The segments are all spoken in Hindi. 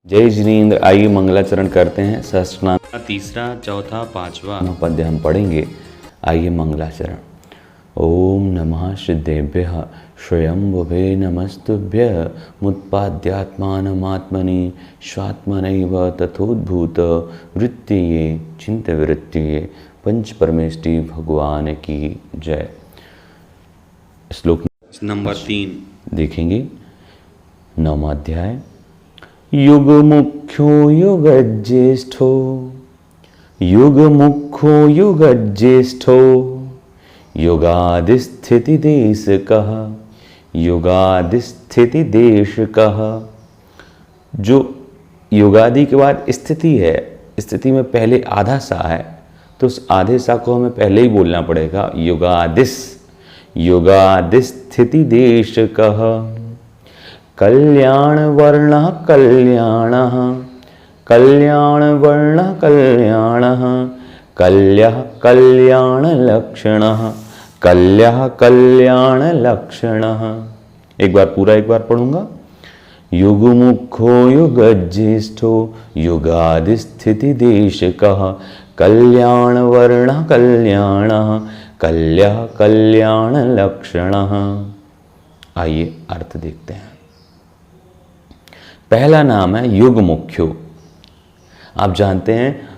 जय जिनेन्द्र। आइए मंगलाचरण करते हैं। सहस्त्रनाम तीसरा, चौथा, पांचवा पद्य हम पढ़ेंगे। आइए मंगलाचरण। ओम नमः सिद्धेभ्यः स्वयंभुवे नमस्तुभ्यः मुत्पाद्यात्मानमात्मनि स्वात्मनैव तथोद्भूत वृत्तिये चिंतवृत्तिये पंच परमेष्टि भगवान की जय। श्लोक नंबर 3 देखेंगे। 9वां अध्याय। युग मुख्यो युगज्येष्ठो युगज्येष्ठो युगादिस्थिति देशकः युगादिस्थिति देशकः। जो युगादि के बाद स्थिति है, स्थिति में पहले आधा सा है, तो उस आधे सा को हमें पहले ही बोलना पड़ेगा। युगादिस्थिति देशकः कल्याण वर्ण कल्याण कल्याण वर्ण कल्याण कल्यः कल्याण लक्षण कल्यः कल्याण लक्षण। एक बार पढ़ूंगा। युगमुखो युगज्येष्ठो युगादिस्थिति देशकः कल्याण वर्ण कल्याण कल्यः कल्याण लक्षण। आइए अर्थ देखते हैं। पहला नाम है युग मुख्यो। आप जानते हैं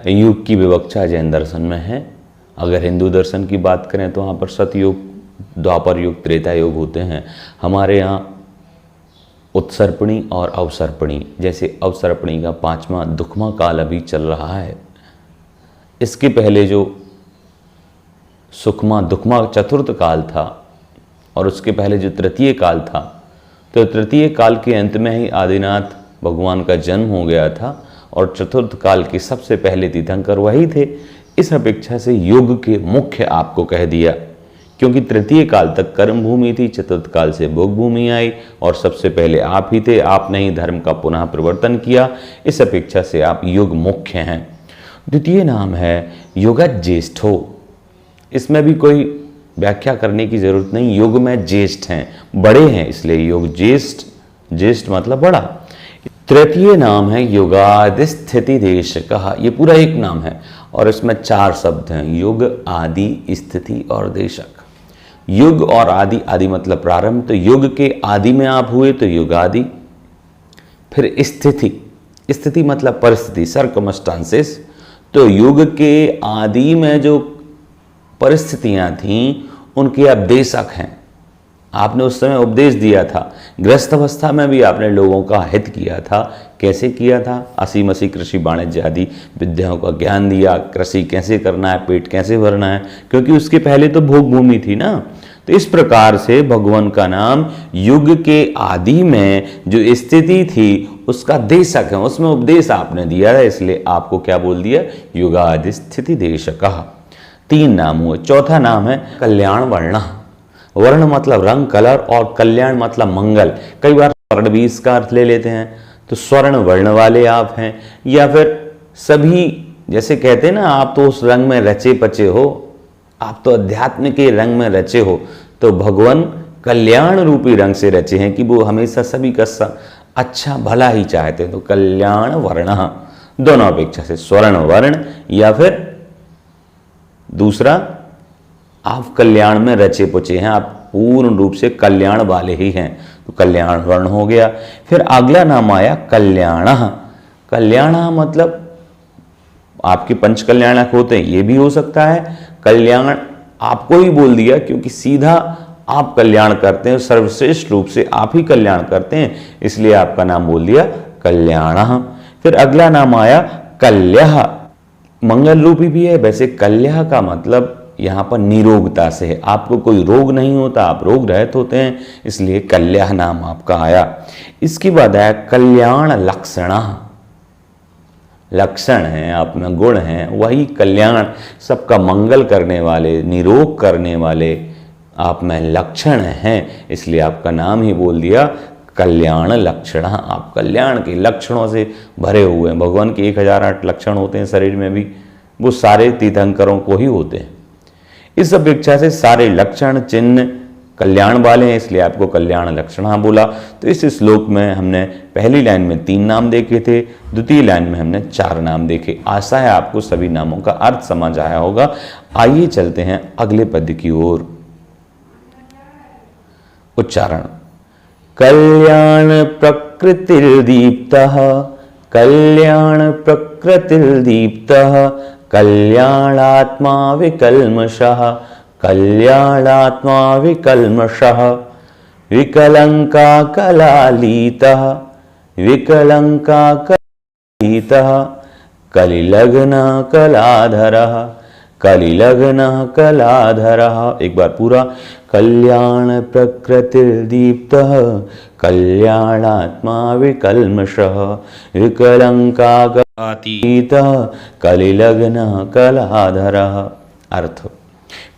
युग की विवक्षा जैन दर्शन में है। अगर हिंदू दर्शन की बात करें तो वहाँ पर सतयुग, द्वापर युग, त्रेता युग होते हैं। हमारे यहाँ उत्सर्पणी और अवसर्पणी, जैसे अवसर्पणी का 5वां दुखमा काल अभी चल रहा है। इसके पहले जो सुखमा दुखमा चतुर्थ काल था और उसके पहले जो तृतीय काल था, तो तृतीय काल के अंत में ही आदिनाथ भगवान का जन्म हो गया था और चतुर्थ काल के सबसे पहले तीर्थंकर वही थे। इस अपेक्षा से युग के मुख्य आपको कह दिया, क्योंकि तृतीय काल तक कर्म भूमि थी, चतुर्थ काल से भोग भूमि आई और सबसे पहले आप ही थे। आपने ही धर्म का पुनः प्रवर्तन किया, इस अपेक्षा से आप युग मुख्य हैं। द्वितीय नाम है युगज्येष्ठो। इसमें भी कोई व्याख्या करने की जरूरत नहीं। युग में ज्येष्ठ हैं, बड़े हैं, इसलिए युग ज्येष्ठ। ज्येष्ठ मतलब बड़ा। तृतीय नाम है युगादिस्थिति देशकः। ये पूरा एक नाम है और इसमें 4 शब्द हैं, युग, आदि, स्थिति और देशक। युग और आदि, आदि मतलब प्रारंभ, तो युग के आदि में आप हुए तो युगादि। फिर स्थिति, स्थिति मतलब परिस्थिति, सर्कमस्टांसेस। तो युग के आदि में जो परिस्थितियां थीं उनके आप देशक हैं। आपने उस समय उपदेश दिया था। गृहस्थ अवस्था में भी आपने लोगों का हित किया था। कैसे किया था? असी मसी कृषि वाणिज्य आदि विद्याओं का ज्ञान दिया। कृषि कैसे करना है, पेट कैसे भरना है, क्योंकि उसके पहले तो भोग भूमि थी ना। तो इस प्रकार से भगवान का नाम युग के आदि में जो स्थिति थी उसका देशक है, उसमें उपदेश आपने दिया है, इसलिए आपको क्या बोल दिया? युगादि स्थिति देशकः। 3 नाम हुए। चौथा नाम है कल्याण वर्ण। वर्ण मतलब रंग, कलर, और कल्याण मतलब मंगल। कई बार स्वर्ण भी इसका अर्थ ले लेते हैं, तो स्वर्ण वर्ण वाले आप हैं, या फिर सभी, जैसे कहते हैं ना, आप तो उस रंग में रचे पचे हो, आप तो अध्यात्म के रंग में रचे हो। तो भगवान कल्याण रूपी रंग से रचे हैं कि वो हमेशा सभी का अच्छा भला ही चाहते हैं। तो कल्याण वर्ण, दोनों अपेक्षा से स्वर्ण वर्ण, या फिर दूसरा आप कल्याण में रचे पुचे हैं, आप पूर्ण रूप से कल्याण वाले ही हैं, तो कल्याण वर्ण हो गया। फिर अगला नाम आया कल्याण। कल्याण मतलब आपके पंच कल्याणक होते हैं, ये भी हो सकता है। कल्याण आपको ही बोल दिया क्योंकि सीधा आप कल्याण करते हैं, सर्वश्रेष्ठ रूप से आप ही कल्याण करते हैं, इसलिए आपका नाम बोल दिया कल्याण। फिर अगला नाम आया कल्यः। मंगल रूपी भी है। वैसे कल्यः का मतलब यहाँ पर निरोगता से है, आपको कोई रोग नहीं होता, आप रोग रहित होते हैं, इसलिए कल्यः नाम आपका आया। इसके बाद आया कल्याण लक्षण। लक्षण है, आप में गुण हैं, वही कल्याण, सबका मंगल करने वाले, निरोग करने वाले आप में लक्षण हैं, इसलिए आपका नाम ही बोल दिया कल्याण लक्षण। आप कल्याण के लक्षणों से भरे हुए हैं। भगवान के 1008 लक्षण होते हैं शरीर में भी, वो सारे तीर्थंकरों को ही होते हैं। इस अपेक्षा से सारे लक्षण चिन्ह कल्याण वाले हैं, इसलिए आपको कल्याण लक्षणा बोला। तो इस श्लोक में हमने पहली लाइन में 3 नाम देखे थे, द्वितीय लाइन में हमने 4 नाम देखे। आशा है आपको सभी नामों का अर्थ समझ आया होगा। आइए चलते हैं अगले पद की ओर। उच्चारण। कल्याण प्रकृतिर्दीप्तः, कल्याण प्रकृतिर्दीप्तः, कल्याणात्मा विकल्मषः, कल्याणात्मा विकल्मषः, विकलंका कलालीतः, विकलंका कलालीतः, कलिलग्न कलाधरः, कलिलग्न कलाधरः। एक बार पूरा। कल्याण प्रकृतिर्दीप्तः, कल्याणात्मा विकल्मषः, विकलंका कलातीतः, कलिलग्न कलाधरः। अर्थ।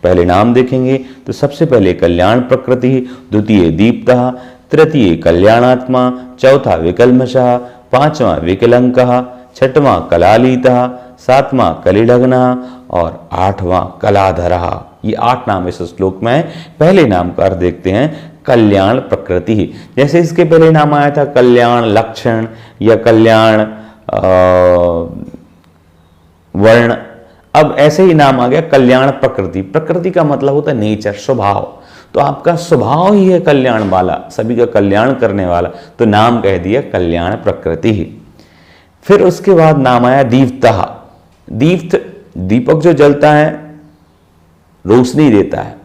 पहले नाम देखेंगे तो सबसे पहले कल्याण प्रकृति, द्वितीय दीप्तः, तृतीय कल्याणात्मा, चौथा विकल्मषः, पांचवा विकलंकः, छठवां कलालीतः, सातवां कलिलग्नः और 8वां कलाधरः। ये 8 नाम इस श्लोक में है। पहले नाम का अर्थ देखते हैं, कल्याण प्रकृति। जैसे इसके पहले नाम आया था कल्याण लक्षण या कल्याण वर्ण, अब ऐसे ही नाम आ गया कल्याण प्रकृति। प्रकृति का मतलब होता है नेचर, स्वभाव। तो आपका स्वभाव ही है कल्याण वाला, सभी का कल्याण करने वाला, तो नाम कह दिया कल्याण प्रकृति ही। फिर उसके बाद नाम आया दीप्तः। दीप्त, दीपक जो जलता है रोशनी देता है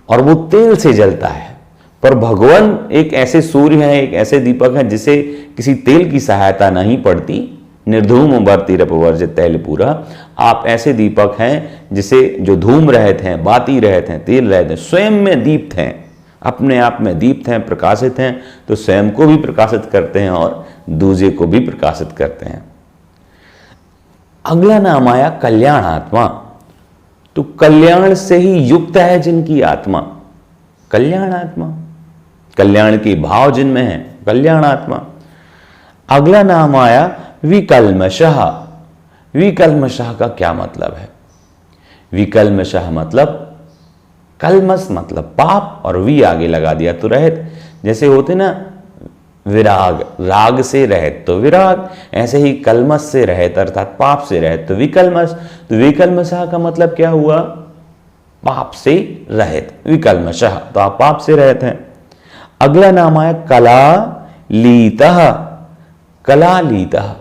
और वो तेल से जलता है, पर भगवान एक ऐसे सूर्य हैं, एक ऐसे दीपक हैं जिसे किसी तेल की सहायता नहीं पड़ती। निर्धूम बरती रपवर्जित तैल पूरा। आप ऐसे दीपक हैं जिसे जो धूम रहते हैं, बाती रहते हैं, तेल रहते हैं, स्वयं में दीप्त हैं, अपने आप में दीप्त हैं, प्रकाशित हैं। तो स्वयं को भी प्रकाशित करते हैं और दूसरे को भी प्रकाशित करते हैं। अगला नाम आया कल्याण आत्मा। तो कल्याण से ही युक्त है जिनकी आत्मा, कल्याण आत्मा, कल्याण के भाव जिनमें है, कल्याण आत्मा। अगला नाम आया विकल्मषः। विकल्मषः का क्या मतलब है? विकल्मषः मतलब कलमस मतलब पाप और वी आगे लगा दिया तो रहित। जैसे होते ना विराग, राग से रहित तो विराग, ऐसे ही कलमस से रहित अर्थात पाप से रहित तो विकल्मष। तो विकल्मषः का मतलब क्या हुआ? पाप से रहित, विकल्मषः। तो आप पाप से रहित हैं। अगला नाम आया कलालीतः। कलालीतः,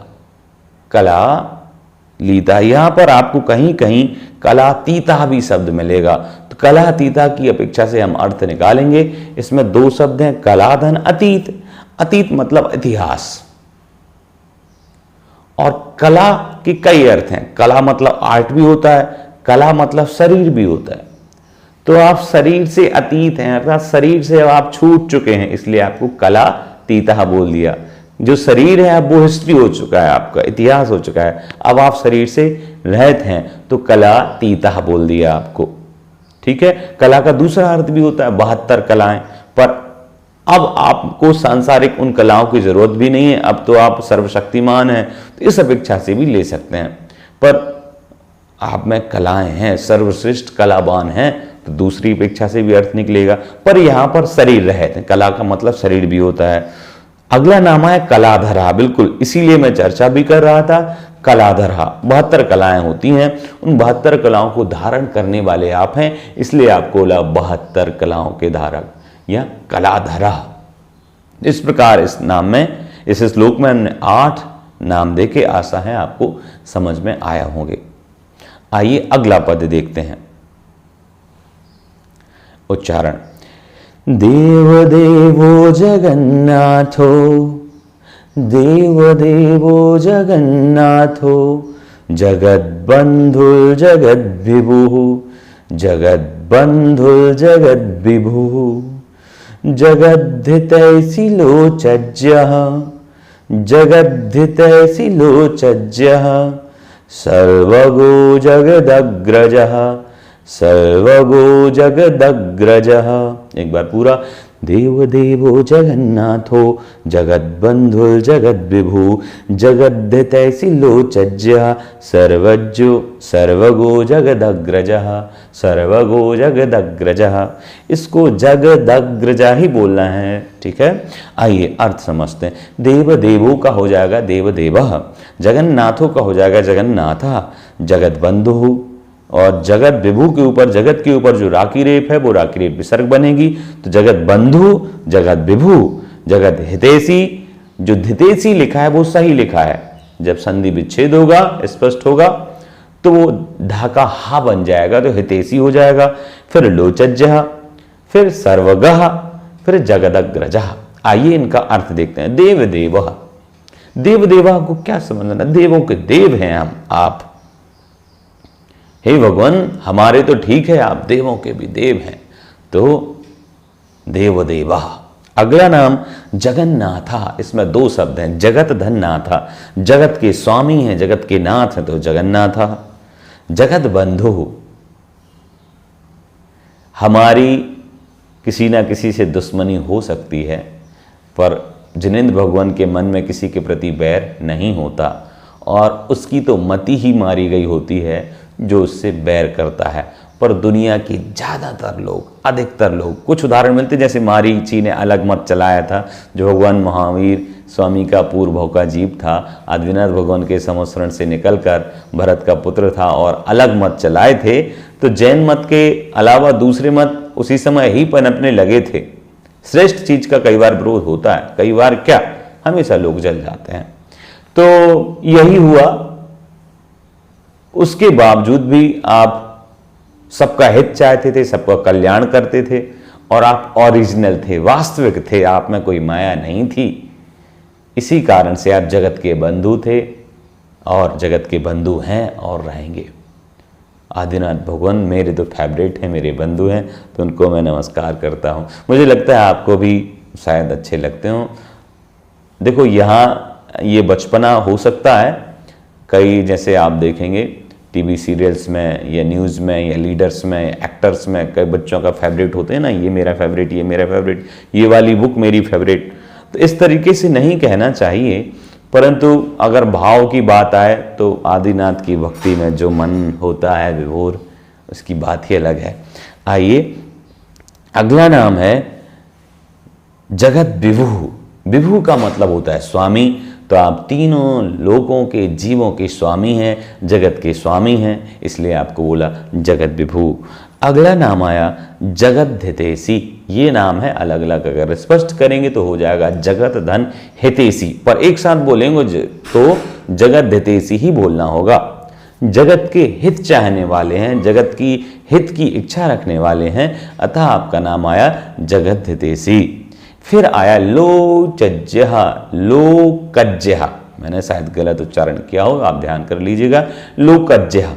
कलालीतः, यहां पर आपको कहीं कहीं कलातीता भी शब्द मिलेगा। तो कलातीता की अपेक्षा से हम अर्थ निकालेंगे। इसमें 2 शब्द हैं, कलाधन अतीत। अतीत मतलब इतिहास, और कला के कई अर्थ हैं। कला मतलब आर्ट भी होता है, कला मतलब शरीर भी होता है। तो आप शरीर से अतीत हैं, अर्थात शरीर से अब आप छूट चुके हैं, इसलिए आपको कलातीता बोल दिया। जो शरीर है अब वो हिस्ट्री हो चुका है, आपका इतिहास हो चुका है, अब आप शरीर से रहित हैं तो कलातीता बोल दिया आपको। ठीक है। कला का दूसरा अर्थ भी होता है 72 कलाएं, पर अब आपको सांसारिक उन कलाओं की जरूरत भी नहीं है, अब तो आप सर्वशक्तिमान हैं, तो इस अपेक्षा से भी ले सकते हैं। पर आप में कलाएं हैं, सर्वश्रेष्ठ कलावान हैं, तो दूसरी अपेक्षा से भी अर्थ निकलेगा। पर यहां पर शरीर रहते हैं, कला का मतलब शरीर भी होता है। अगला नाम है कलाधरा। बिल्कुल इसीलिए मैं चर्चा भी कर रहा था। कलाधरा 72 कलाएं होती हैं, उन 72 कलाओं को धारण करने वाले आप हैं, इसलिए आपको बोला 72 कलाओं के धारक या कलाधरा। इस प्रकार इस नाम में, इस श्लोक में हमने 8 नाम देखे। आशा है आपको समझ में आया होंगे। आइए अगला पद देखते हैं। उच्चारण। देवदेवो जगन्नाथो, देवदेवो जगन्नाथो, जगद्बन्धुर्जगद्विभुः, जगद्बन्धुर्जगद्विभुः, जगद्धितैसिलोचज्यः, जगद्धितैसिलोचज्यः, सर्वगो जगदग्रजः, सर्वगो जगदग्रजः। एक बार पूरा। देव देवो जगन्नाथो जगद्बंधुर् जगद्विभु जगद्धितैसिलोचज्य सर्वज्ञो सर्वगो जगदग्रजः सर्वगो जगदग्रजः। इसको जगदग्रजा ही बोलना है, ठीक है। आइए अर्थ समझते हैं। देव देवो का हो जाएगा देव देवः, जगन्नाथो का हो जाएगा जगन्नाथः, जगद्बंधु और जगत विभु के ऊपर, जगत के ऊपर जो राकी रेप है वो राकी रेप विसर्ग बनेगी, तो जगत बंधु जगत विभु जगत हितैषी। जो हितैषी लिखा है वो सही लिखा है, जब संधि विच्छेद होगा स्पष्ट होगा तो वो ढाका हा बन जाएगा, तो हितैषी हो जाएगा। फिर लोचज्जः, फिर सर्वगः, फिर जगदग्रजः। आइए इनका अर्थ देखते हैं। देव देवः, देव देवा को क्या समझना, देवों के देव हैं हम आप। हे भगवान हमारे तो ठीक है, आप देवों के भी देव हैं, तो देव देवा। अगला नाम जगन्नाथा, इसमें दो शब्द हैं, जगत धन नाथा। जगत के स्वामी हैं, जगत के नाथ हैं, तो जगन्नाथा। जगत बंधु, हमारी किसी ना किसी से दुश्मनी हो सकती है, पर जिनेंद्र भगवान के मन में किसी के प्रति बैर नहीं होता, और उसकी तो मति ही मारी गई होती है जो उससे बैर करता है। पर दुनिया के ज़्यादातर लोग, अधिकतर लोग, कुछ उदाहरण मिलते जैसे मारीची ने अलग मत चलाया था, जो भगवान महावीर स्वामी का पूर्व का जीव था, आदिनाथ भगवान के संवत्सरण से निकलकर भरत का पुत्र था और अलग मत चलाए थे। तो जैन मत के अलावा दूसरे मत उसी समय ही पनपने लगे थे। श्रेष्ठ चीज का कई बार विरोध होता है, कई बार क्या हमेशा लोग जल जाते हैं। तो यही हुआ, उसके बावजूद भी आप सबका हित चाहते थे, सबका कल्याण करते थे, और आप ओरिजिनल थे, वास्तविक थे, आप में कोई माया नहीं थी। इसी कारण से आप जगत के बंधु थे और जगत के बंधु हैं और रहेंगे। आदिनाथ भगवान मेरे तो फेवरेट हैं, मेरे बंधु हैं, तो उनको मैं नमस्कार करता हूँ। मुझे लगता है आपको भी शायद अच्छे लगते हों। देखो यहाँ ये बचपना हो सकता है, कई जैसे आप देखेंगे टीवी सीरियल्स में या न्यूज़ में या लीडर्स में, एक्टर्स में, कई बच्चों का फेवरेट होते हैं ना, ये मेरा फेवरेट, ये मेरा फेवरेट, ये वाली बुक मेरी फेवरेट। तो इस तरीके से नहीं कहना चाहिए, परंतु अगर भाव की बात आए तो आदिनाथ की भक्ति में जो मन होता है विभोर, उसकी बात ही अलग है। आइए अगला नाम है जगत विभु। विभु का मतलब होता है स्वामी, तो आप तीनों लोगों के जीवों के स्वामी हैं, जगत के स्वामी हैं, इसलिए आपको बोला जगत विभु। अगला नाम आया जगत हितैषी। ये नाम है अलग अलग, अगर स्पष्ट करेंगे तो हो जाएगा जगत धन हितैषी, पर एक साथ बोलेंगे तो जगत हितैषी ही बोलना होगा। जगत के हित चाहने वाले हैं, जगत की हित की इच्छा रखने वाले हैं, अतः आपका नाम आया जगत हितैषी। फिर आया लोचज्जः, लोकज्जः, मैंने शायद गलत उच्चारण किया हो, आप ध्यान कर लीजिएगा। लोकज्जः,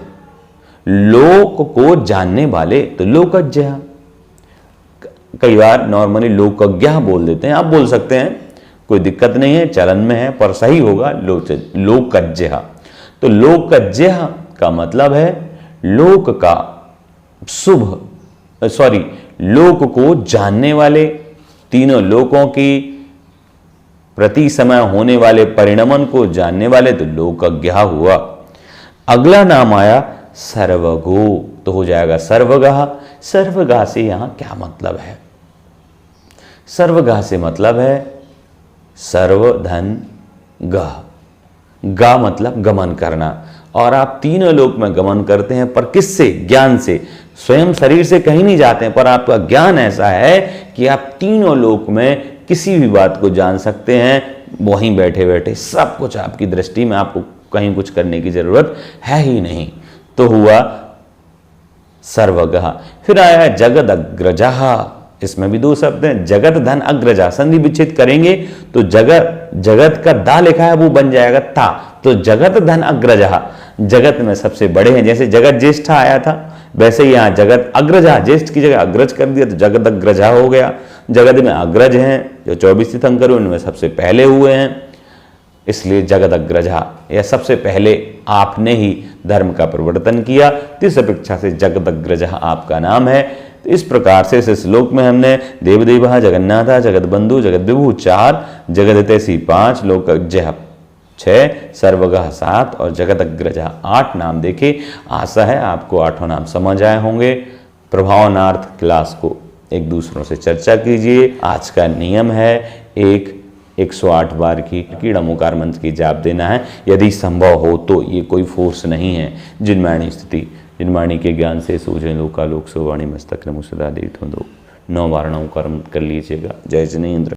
लोक को जानने वाले, तो लोकज्जः। कई बार नॉर्मली लोकज्ञः बोल देते हैं, आप बोल सकते हैं, कोई दिक्कत नहीं है, चलन में है, पर सही होगा लोकज्जः। तो लोकज्जः का मतलब है लोक का शुभ, लोक को जानने वाले, तीनों लोकों की प्रति समय होने वाले परिणमन को जानने वाले, तो लोकज्ञः हुआ। अगला नाम आया सर्वगो, तो हो जाएगा सर्वगः। सर्वगः से यहां क्या मतलब है? सर्वगः से मतलब है सर्वधन गः। गा मतलब गमन करना, और आप तीनों लोक में गमन करते हैं, पर किससे? ज्ञान से। स्वयं शरीर से कहीं नहीं जाते हैं, पर आपका ज्ञान ऐसा है कि आप तीनों लोक में किसी भी बात को जान सकते हैं, वहीं बैठे बैठे सब कुछ आपकी दृष्टि में, आपको कहीं कुछ करने की जरूरत है ही नहीं। तो हुआ सर्वगः। फिर आया जगदग्रजः, इसमें भी दो शब्द हैं, जगत धन अग्रजा। संधि विच्छेद करेंगे तो जगत का दा लिखा है वो बन जाएगा ता, तो जगत धन अग्रजा, जगत में सबसे बड़े हैं। जैसे जगत ज्येष्ठा आया था, वैसे ही यहाँ जगत अग्रजा, ज्येष्ठ की जगह अग्रज कर दिया तो जगत अग्रजा हो गया। जगत में अग्रज हैं जो 24 तीर्थंकर उनमें सबसे पहले हुए हैं, इसलिए जगत अग्रजा, यह सबसे पहले आपने ही धर्म का परिवर्तन किया, तो इस अपेक्षा से जगत अग्रजा आपका नाम है। तो इस प्रकार से इस श्लोक में हमने देवदेवा, जगन्नाथा, जगत बंधु, जगत विभु 4, जगत हितैषी 5, लोकज्ञः 6, सर्वगः 7 और जगत अग्रजः 8 नाम देखे। आशा है आपको 8 नाम समझ आए होंगे। प्रभावनार्थ क्लास को एक दूसरों से चर्चा कीजिए। आज का नियम है 108 बार की कीड़ा मुकार मंत्र की जाप देना है। यदि संभव हो तो, ये कोई फोर्स नहीं है। जिनवाणी स्थिति, जिनवाणी के ज्ञान से सूझे लोकालोक, सुवाणी मस्तक नमो सदा देत हो। 9 बार 9 कर्म कर लीजिएगा। जय जिनेन्द्र।